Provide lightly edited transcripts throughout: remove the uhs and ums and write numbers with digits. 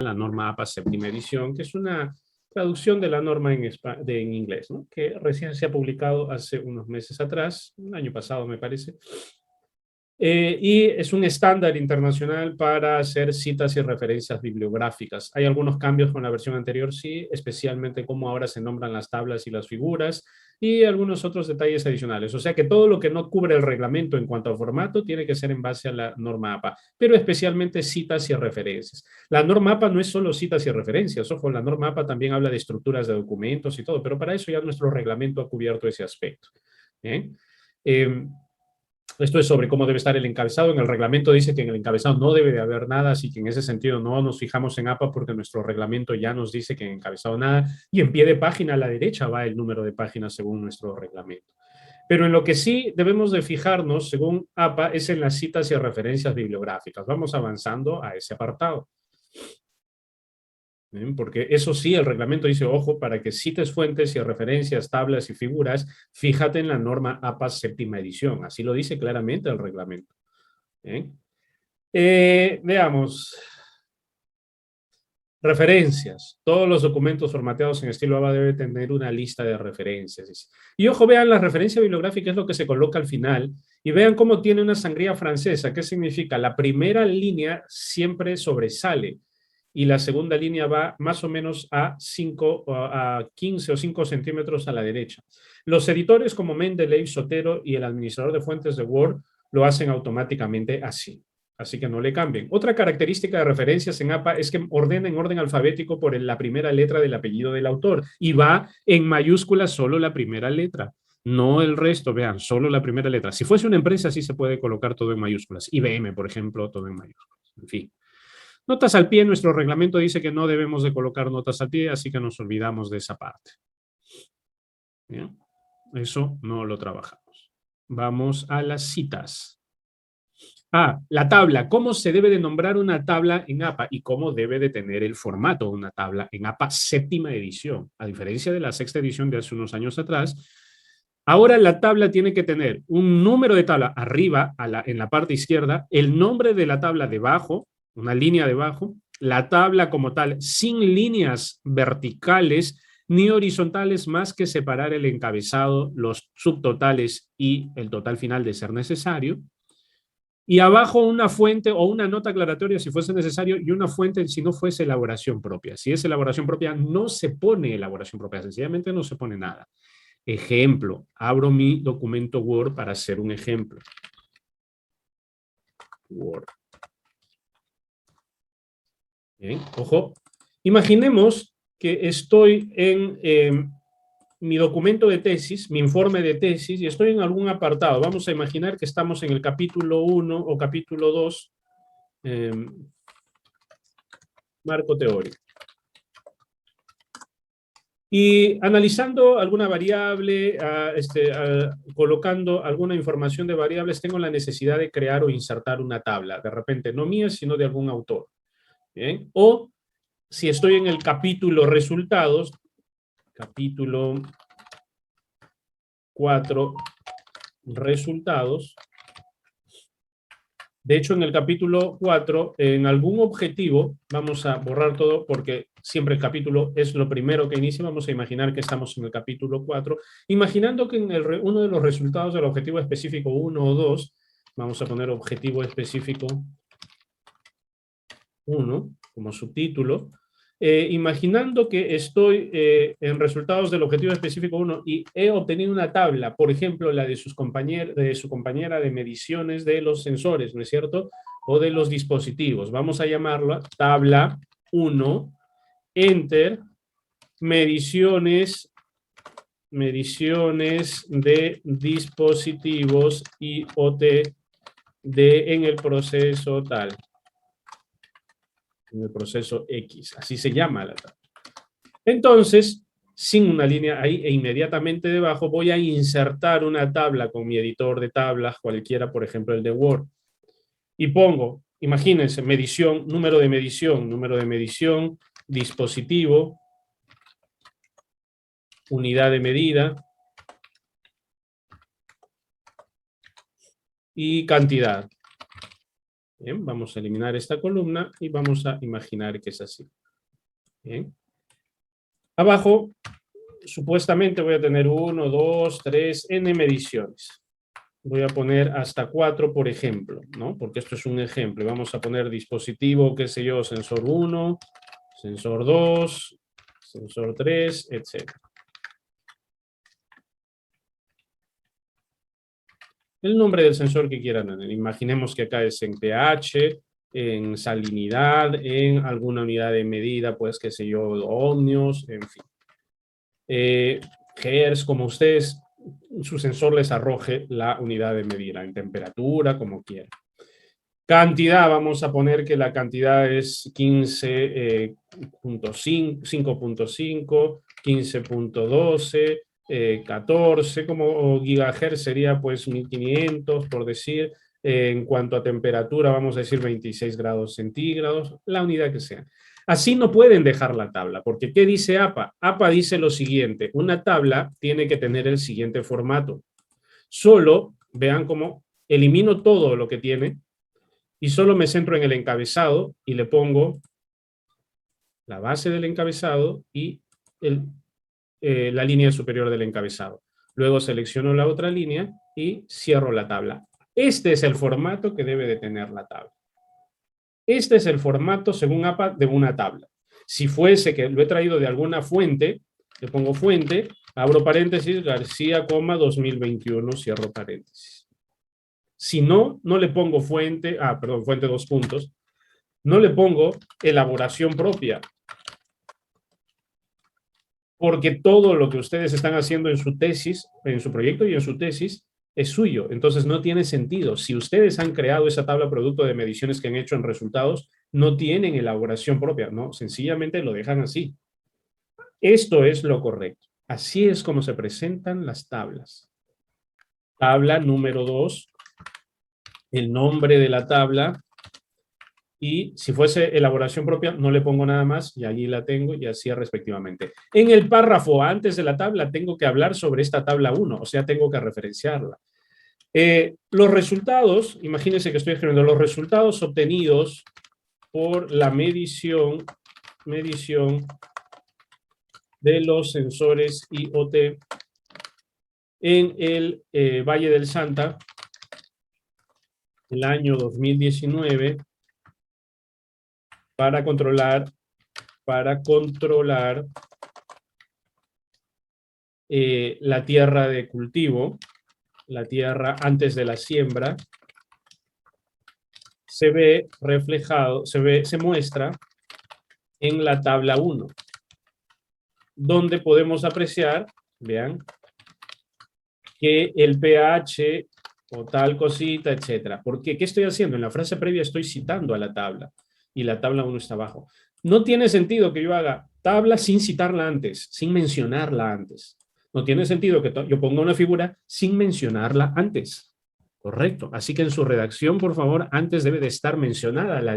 la norma APA séptima edición, que es una traducción de la norma en inglés, ¿no? Que recién se ha publicado hace unos meses atrás, un año pasado me parece, y es un estándar internacional para hacer citas y referencias bibliográficas. Hay algunos cambios con la versión anterior, sí, especialmente cómo ahora se nombran las tablas y las figuras, y algunos otros detalles adicionales. O sea que todo lo que no cubre el reglamento en cuanto al formato tiene que ser en base a la norma APA, pero especialmente citas y referencias. La norma APA no es solo citas y referencias, ojo, la norma APA también habla de estructuras de documentos y todo, pero para eso ya nuestro reglamento ha cubierto ese aspecto. ¿Bien? Esto es sobre cómo debe estar el encabezado. En el reglamento dice que en el encabezado no debe de haber nada, así que en ese sentido no nos fijamos en APA porque nuestro reglamento ya nos dice que en encabezado nada, y en pie de página a la derecha va el número de páginas según nuestro reglamento. Pero en lo que sí debemos de fijarnos, según APA, es en las citas y referencias bibliográficas. Vamos avanzando a ese apartado. Porque eso sí, el reglamento dice, ojo, para que cites fuentes y referencias, tablas y figuras, fíjate en la norma APA séptima edición. Así lo dice claramente el reglamento. Veamos. Referencias. Todos los documentos formateados en estilo APA deben tener una lista de referencias. Y ojo, vean, la referencia bibliográfica es lo que se coloca al final. Y vean cómo tiene una sangría francesa. ¿Qué significa? La primera línea siempre sobresale y la segunda línea va más o menos a 15 o 5 centímetros a la derecha. Los editores como Mendeley, Sotero y el administrador de fuentes de Word lo hacen automáticamente así. Así que no le cambien. Otra característica de referencias en APA es que ordena en orden alfabético por la primera letra del apellido del autor y va en mayúsculas solo la primera letra. No el resto, vean, solo la primera letra. Si fuese una empresa, sí se puede colocar todo en mayúsculas. IBM, por ejemplo, todo en mayúsculas. En fin. Notas al pie, nuestro reglamento dice que no debemos de colocar notas al pie, así que nos olvidamos de esa parte. ¿Bien? Eso no lo trabajamos. Vamos a las citas. La tabla. ¿Cómo se debe de nombrar una tabla en APA y cómo debe de tener el formato de una tabla en APA séptima edición? A diferencia de la sexta edición de hace unos años atrás, ahora la tabla tiene que tener un número de tabla arriba, en la parte izquierda, el nombre de la tabla debajo, una línea debajo, la tabla como tal, sin líneas verticales ni horizontales más que separar el encabezado, los subtotales y el total final de ser necesario. Y abajo una fuente o una nota aclaratoria si fuese necesario y una fuente si no fuese elaboración propia. Si es elaboración propia, no se pone elaboración propia, sencillamente no se pone nada. Ejemplo, abro mi documento Word para hacer un ejemplo. Word. Bien, ojo. Imaginemos que estoy en mi documento de tesis, mi informe de tesis, y estoy en algún apartado. Vamos a imaginar que estamos en el capítulo 1 o capítulo 2, marco teórico. Y analizando alguna variable, colocando alguna información de variables, tengo la necesidad de crear o insertar una tabla. De repente, no mía, sino de algún autor. ¿Bien? O si estoy en el capítulo resultados, capítulo 4, resultados. De hecho, en el capítulo 4, en algún objetivo, vamos a borrar todo porque siempre el capítulo es lo primero que inicia. Vamos a imaginar que estamos en el capítulo 4. Imaginando que en uno de los resultados del objetivo específico 1 o 2, vamos a poner objetivo específico 1 como subtítulo. Imaginando que estoy en resultados del objetivo específico 1 y he obtenido una tabla, por ejemplo, la de su compañera de mediciones de los sensores, ¿no es cierto? O de los dispositivos. Vamos a llamarla tabla 1, enter, mediciones de dispositivos IoT en el proceso tal. En el proceso X, así se llama la tabla. Entonces, sin una línea ahí e inmediatamente debajo voy a insertar una tabla con mi editor de tablas, cualquiera, por ejemplo el de Word, y pongo, imagínense, medición, número de medición, dispositivo, unidad de medida y cantidad. Bien, vamos a eliminar esta columna y vamos a imaginar que es así. Bien. Abajo, supuestamente voy a tener 1, 2, 3, n mediciones. Voy a poner hasta 4, por ejemplo, ¿no? Porque esto es un ejemplo. Vamos a poner dispositivo, qué sé yo, sensor 1, sensor 2, sensor 3, etc. El nombre del sensor que quieran tener. Imaginemos que acá es en pH, en salinidad, en alguna unidad de medida, pues, qué sé yo, ohmios, en fin. Hertz, como ustedes, su sensor les arroje la unidad de medida, en temperatura, como quieran. Cantidad, vamos a poner que la cantidad es 15.5, 5.5, 15.12, 14, como gigahertz sería pues 1500, por decir. En cuanto a temperatura, vamos a decir 26 grados centígrados, la unidad que sea. Así no pueden dejar la tabla, porque ¿qué dice APA? APA dice lo siguiente, una tabla tiene que tener el siguiente formato. Solo, vean cómo elimino todo lo que tiene, y solo me centro en el encabezado y le pongo la base del encabezado y la línea superior del encabezado. Luego selecciono la otra línea y cierro la tabla. Este es el formato que debe de tener la tabla. Este es el formato, según APA, de una tabla. Si fuese que lo he traído de alguna fuente, le pongo fuente, abro paréntesis, García, 2021, cierro paréntesis. Si no, no le pongo fuente, fuente 2 puntos, no le pongo elaboración propia, porque todo lo que ustedes están haciendo en su tesis, en su proyecto y en su tesis, es suyo. Entonces no tiene sentido. Si ustedes han creado esa tabla producto de mediciones que han hecho en resultados, no tienen elaboración propia, ¿no? Sencillamente lo dejan así. Esto es lo correcto. Así es como se presentan las tablas. Tabla número 2, el nombre de la tabla. Y si fuese elaboración propia, no le pongo nada más y allí la tengo y así respectivamente. En el párrafo antes de la tabla tengo que hablar sobre esta tabla 1, o sea, tengo que referenciarla. Los resultados, imagínense que estoy escribiendo los resultados obtenidos por la medición de los sensores IoT en el Valle del Santa, el año 2019, para controlar la tierra de cultivo, la tierra antes de la siembra, se ve reflejado, se muestra en la tabla 1, donde podemos apreciar, vean, que el pH o tal cosita, etcétera. ¿Por qué? ¿Qué estoy haciendo? En la frase previa estoy citando a la tabla y la tabla 1 está abajo. No tiene sentido que yo haga tabla sin citarla antes, sin mencionarla antes. No tiene sentido que yo ponga una figura sin mencionarla antes. Correcto. Así que en su redacción, por favor, antes debe de estar mencionada la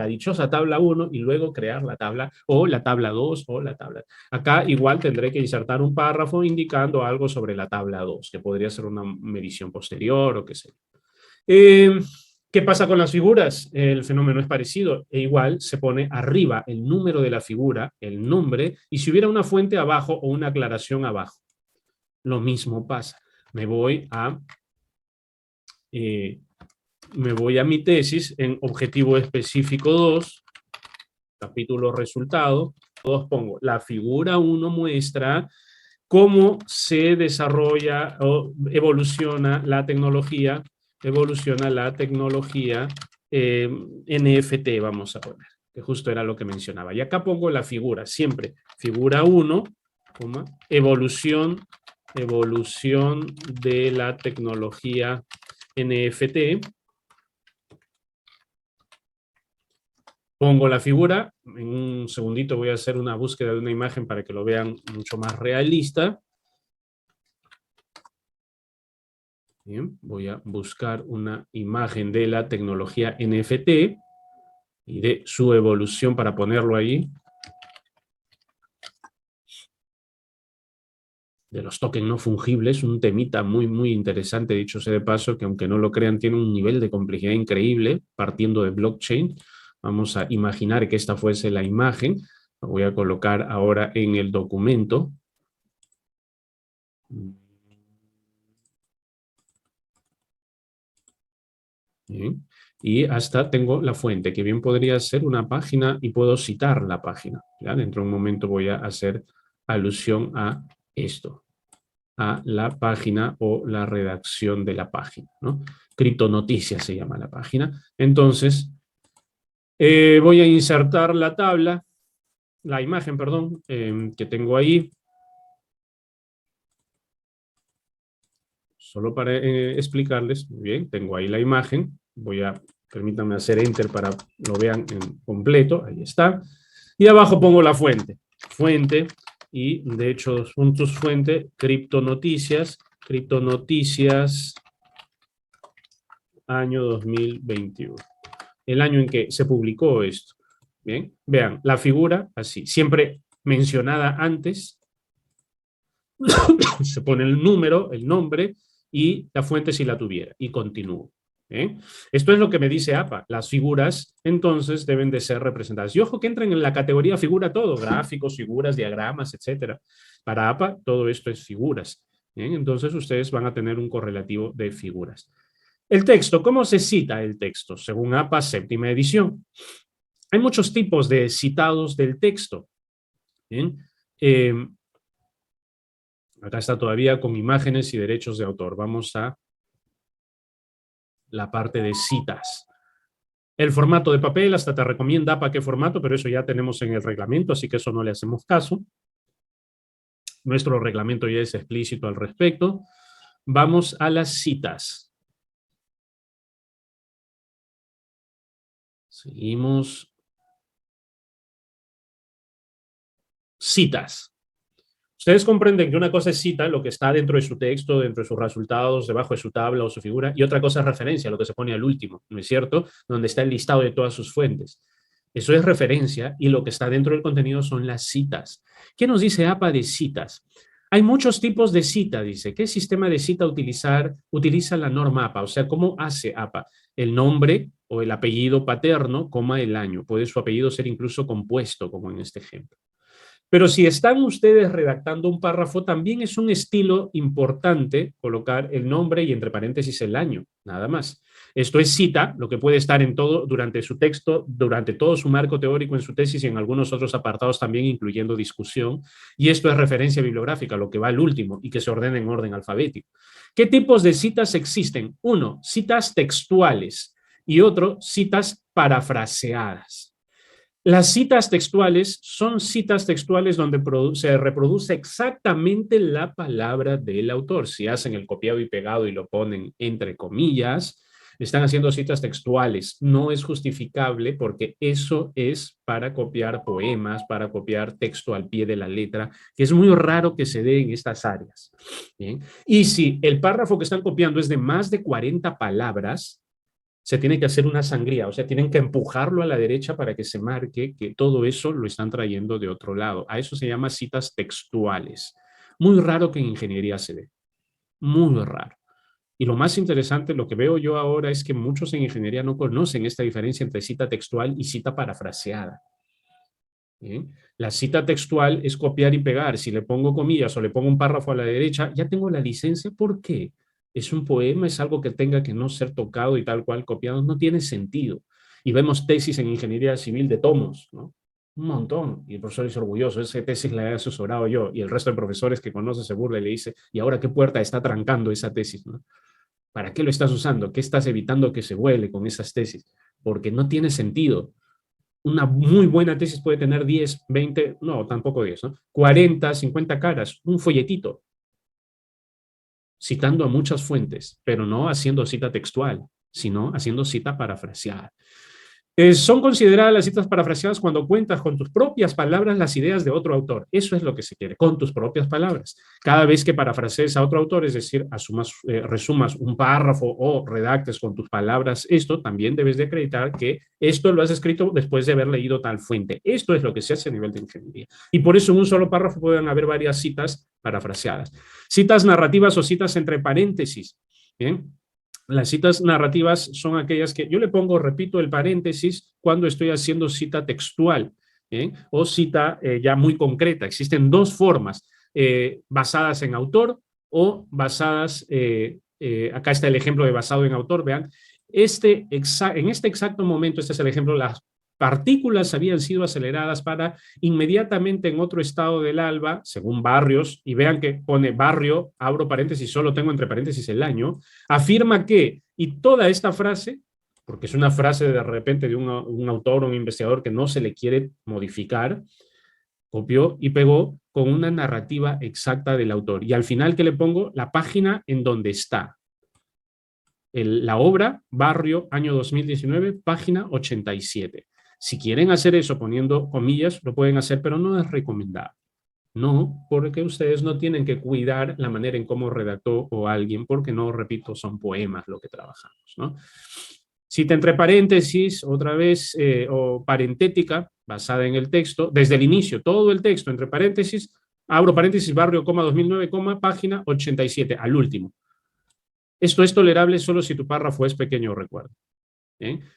dichosa tabla 1 y luego crear la tabla o la tabla 2 o la tabla. Acá igual tendré que insertar un párrafo indicando algo sobre la tabla 2, que podría ser una medición posterior o qué sé. ¿Qué pasa con las figuras? El fenómeno es parecido. E igual se pone arriba el número de la figura, el nombre, y si hubiera una fuente abajo o una aclaración abajo. Lo mismo pasa. Me voy a mi tesis en objetivo específico 2, capítulo resultado, todos pongo, la figura 1 muestra cómo se desarrolla o evoluciona la tecnología NFT, vamos a poner, que justo era lo que mencionaba. Y acá pongo la figura, siempre, figura 1, evolución de la tecnología NFT. Pongo la figura, en un segundito voy a hacer una búsqueda de una imagen para que lo vean mucho más realista. Bien, voy a buscar una imagen de la tecnología NFT y de su evolución para ponerlo ahí. de los tokens no fungibles, un temita muy, muy interesante, dicho sea de paso, que aunque no lo crean, tiene un nivel de complejidad increíble, partiendo de blockchain. Vamos a imaginar que esta fuese la imagen. Lo voy a colocar ahora en el documento. Bien. Y hasta tengo la fuente, que bien podría ser una página y puedo citar la página. ¿Ya? Dentro de un momento voy a hacer alusión a esto, a la página o la redacción de la página, ¿no? Criptonoticias se llama la página. Entonces, voy a insertar la tabla, la imagen, perdón, que tengo ahí. Solo para explicarles, muy bien, tengo ahí la imagen. Permítanme hacer enter para lo vean en completo. Ahí está. Y abajo pongo la fuente. Fuente, y de hecho, puntos fuente, criptonoticias, año 2021. El año en que se publicó esto. Bien, vean, la figura así, siempre mencionada antes, se pone el número, el nombre y la fuente si la tuviera, y continúo. ¿Eh? Esto es lo que me dice APA. Las figuras, entonces, deben de ser representadas. Y ojo que entren en la categoría figura todo, gráficos, figuras, diagramas, etcétera. Para APA, todo esto es figuras. ¿Bien? Entonces, ustedes van a tener un correlativo de figuras. El texto, ¿cómo se cita el texto? Según APA, séptima edición. Hay muchos tipos de citados del texto. ¿Bien? Acá está todavía con imágenes y derechos de autor. Vamos a la parte de citas. El formato de papel, hasta te recomienda para qué formato, pero eso ya tenemos en el reglamento, así que eso no le hacemos caso. Nuestro reglamento ya es explícito al respecto. Vamos a las citas. Seguimos. Citas. Ustedes comprenden que una cosa es cita, lo que está dentro de su texto, dentro de sus resultados, debajo de su tabla o su figura, y otra cosa es referencia, lo que se pone al último, ¿no es cierto? Donde está el listado de todas sus fuentes. Eso es referencia y lo que está dentro del contenido son las citas. ¿Qué nos dice APA de citas? Hay muchos tipos de cita, dice. ¿Qué sistema de cita utiliza la norma APA? O sea, ¿cómo hace APA? El nombre o el apellido paterno, coma el año. Puede su apellido ser incluso compuesto, como en este ejemplo. Pero si están ustedes redactando un párrafo, también es un estilo importante colocar el nombre y entre paréntesis el año, nada más. Esto es cita, lo que puede estar en todo, durante su texto, durante todo su marco teórico en su tesis y en algunos otros apartados también, incluyendo discusión. Y esto es referencia bibliográfica, lo que va al último y que se ordena en orden alfabético. ¿Qué tipos de citas existen? Uno, citas textuales y otro, citas parafraseadas. Las citas textuales son citas textuales donde se reproduce exactamente la palabra del autor. Si hacen el copiado y pegado y lo ponen entre comillas, están haciendo citas textuales. No es justificable porque eso es para copiar poemas, para copiar texto al pie de la letra, que es muy raro que se dé en estas áreas. ¿Bien? Y si el párrafo que están copiando es de más de 40 palabras, se tiene que hacer una sangría, o sea, tienen que empujarlo a la derecha para que se marque que todo eso lo están trayendo de otro lado. A eso se llama citas textuales. Muy raro que en ingeniería se dé, muy raro. Y lo más interesante, lo que veo yo ahora es que muchos en ingeniería no conocen esta diferencia entre cita textual y cita parafraseada. ¿Bien? La cita textual es copiar y pegar. Si le pongo comillas o le pongo un párrafo a la derecha, ya tengo la licencia. ¿Por qué? Es un poema, es algo que tenga que no ser tocado y tal cual copiado. No tiene sentido. Y vemos tesis en ingeniería civil de tomos, ¿no? Un montón. Y el profesor es orgulloso. Esa tesis la he asesorado yo. Y el resto de profesores que conoce se burla y le dice, ¿y ahora qué puerta está trancando esa tesis? ¿No? ¿Para qué lo estás usando? ¿Qué estás evitando que se vuele con esas tesis? Porque no tiene sentido. Una muy buena tesis puede tener 10, 20, no, tampoco 10, ¿no? 40, 50 caras, un folletito, citando a muchas fuentes, pero no haciendo cita textual, sino haciendo cita parafraseada. Son consideradas las citas parafraseadas cuando cuentas con tus propias palabras las ideas de otro autor. Eso es lo que se quiere, con tus propias palabras. Cada vez que parafrasees a otro autor, es decir, resumas un párrafo o redactes con tus palabras esto, también debes de acreditar que esto lo has escrito después de haber leído tal fuente. Esto es lo que se hace a nivel de ingeniería. Y por eso en un solo párrafo pueden haber varias citas parafraseadas. Citas narrativas o citas entre paréntesis. ¿Bien? Las citas narrativas son aquellas que yo le pongo, repito, el paréntesis cuando estoy haciendo cita textual, o cita ya muy concreta. Existen dos formas, basadas en autor o basadas, acá está el ejemplo de basado en autor, vean, en este exacto momento, este es el ejemplo, las partículas habían sido aceleradas para inmediatamente en otro estado del alba, según Barrios, y vean que pone Barrio, abro paréntesis, solo tengo entre paréntesis el año, afirma que, y toda esta frase, porque es una frase de repente de un autor o un investigador que no se le quiere modificar, copió y pegó con una narrativa exacta del autor. Y al final, ¿qué le pongo? La página en donde está. La obra, Barrio, año 2019, página 87. Si quieren hacer eso poniendo comillas, lo pueden hacer, pero no es recomendable. No, porque ustedes no tienen que cuidar la manera en cómo redactó o alguien, porque no, repito, son poemas lo que trabajamos, ¿no? Cita entre paréntesis, otra vez, o parentética, basada en el texto, desde el inicio, todo el texto entre paréntesis, abro paréntesis, Barrio, 2009, página 87, al último. Esto es tolerable solo si tu párrafo es pequeño, recuerdo.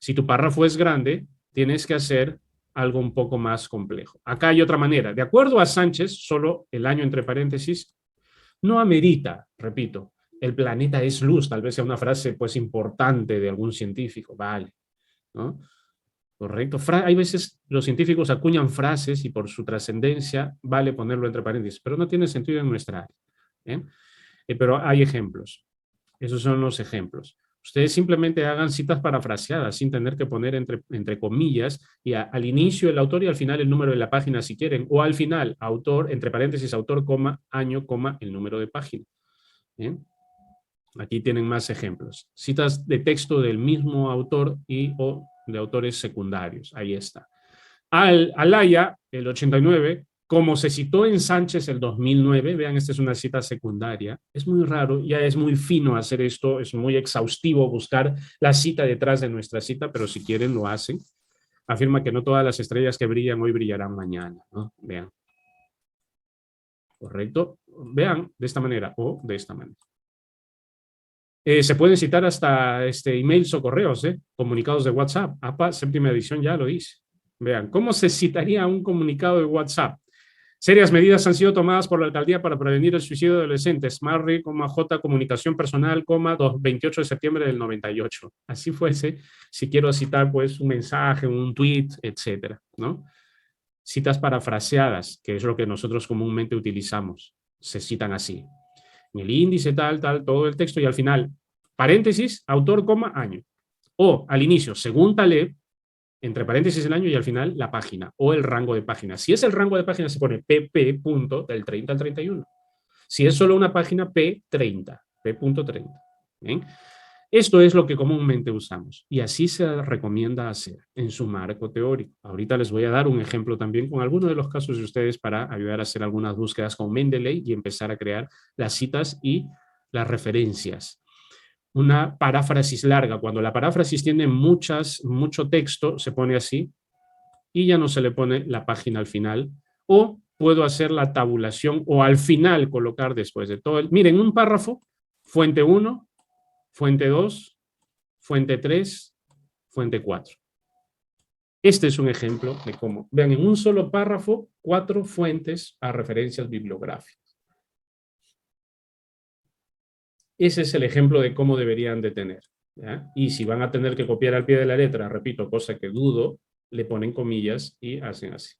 Si tu párrafo es grande, tienes que hacer algo un poco más complejo. Acá hay otra manera. De acuerdo a Sánchez, solo el año entre paréntesis, no amerita, repito, el planeta es luz, tal vez sea una frase pues importante de algún científico, vale, ¿no? Correcto. Hay veces los científicos acuñan frases y por su trascendencia vale ponerlo entre paréntesis, pero no tiene sentido en nuestra área. Pero hay ejemplos. Esos son los ejemplos. Ustedes simplemente hagan citas parafraseadas sin tener que poner entre comillas y al inicio el autor y al final el número de la página si quieren, o al final autor, entre paréntesis, autor, año, el número de página. ¿Bien? Aquí tienen más ejemplos. Citas de texto del mismo autor y o de autores secundarios. Ahí está. Alaya, el 89, como se citó en Sánchez el 2009, vean, esta es una cita secundaria, es muy raro, ya es muy fino hacer esto, es muy exhaustivo buscar la cita detrás de nuestra cita, pero si quieren lo hacen. Afirma que no todas las estrellas que brillan hoy brillarán mañana, ¿no? Vean. ¿Correcto? Vean de esta manera o de esta manera. Se pueden citar hasta emails o correos, comunicados de WhatsApp. APA, séptima edición, ya lo dice. Vean, ¿cómo se citaría un comunicado de WhatsApp? Serias medidas han sido tomadas por la alcaldía para prevenir el suicidio de adolescentes. Marri, J, comunicación personal, 28 de septiembre del 98. Así fuese, si quiero citar pues un mensaje, un tweet, etcétera, ¿no? Citas parafraseadas, que es lo que nosotros comúnmente utilizamos, se citan así. En el índice, tal, todo el texto y al final, paréntesis, autor, año. O al inicio, según tal, entre paréntesis el año y al final la página o el rango de página. Si es el rango de página se pone pp. Del 30 al 31. Si es solo una página, p30, p.30. ¿Bien? Esto es lo que comúnmente usamos y así se recomienda hacer en su marco teórico. Ahorita les voy a dar un ejemplo también con algunos de los casos de ustedes para ayudar a hacer algunas búsquedas con Mendeley y empezar a crear las citas y las referencias. Una paráfrasis larga, cuando la paráfrasis tiene mucho texto, se pone así y ya no se le pone la página al final. O puedo hacer la tabulación o al final colocar después de todo. Miren, un párrafo, fuente 1, fuente 2, fuente 3, fuente 4. Este es un ejemplo de cómo, vean, en un solo párrafo, 4 fuentes a referencias bibliográficas. Ese es el ejemplo de cómo deberían de tener. ¿Ya? Y si van a tener que copiar al pie de la letra, repito, cosa que dudo, le ponen comillas y hacen así.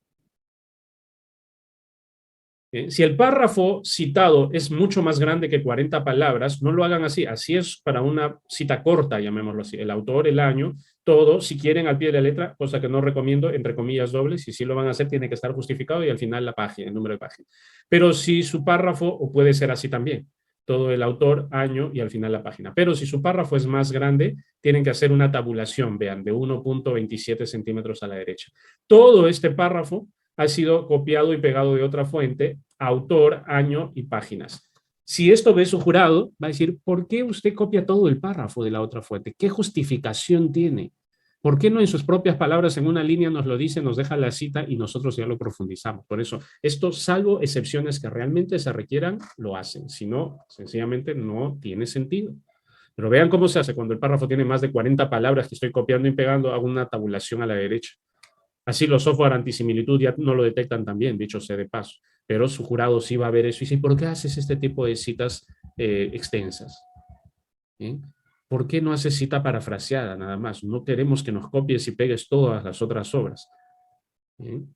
Si el párrafo citado es mucho más grande que 40 palabras, no lo hagan así. Así es para una cita corta, llamémoslo así. El autor, el año, todo, si quieren al pie de la letra, cosa que no recomiendo, entre comillas dobles, y si lo van a hacer, tiene que estar justificado y al final la página, el número de página. Pero si su párrafo, o puede ser así también, todo el autor, año y al final la página. Pero si su párrafo es más grande, tienen que hacer una tabulación, vean, de 1.27 centímetros a la derecha. Todo este párrafo ha sido copiado y pegado de otra fuente, autor, año y páginas. Si esto ve su jurado, va a decir, ¿por qué usted copia todo el párrafo de la otra fuente? ¿Qué justificación tiene? ¿Por qué no en sus propias palabras en una línea nos lo dice, nos deja la cita y nosotros ya lo profundizamos? Por eso, esto, salvo excepciones que realmente se requieran, lo hacen. Si no, sencillamente no tiene sentido. Pero vean cómo se hace cuando el párrafo tiene más de 40 palabras que estoy copiando y pegando, hago una tabulación a la derecha. Así los software antisimilitud ya no lo detectan también, dicho sea de paso. Pero su jurado sí va a ver eso y dice, ¿por qué haces este tipo de citas extensas? ¿Bien? ¿Por qué no haces cita parafraseada nada más? No queremos que nos copies y pegues todas las otras obras. ¿Bien?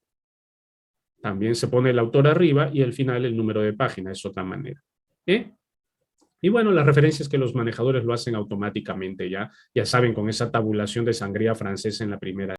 También se pone el autor arriba y al final el número de página, es otra manera. ¿Eh? Y bueno, las referencias que los manejadores lo hacen automáticamente ya saben, con esa tabulación de sangría francesa en la primera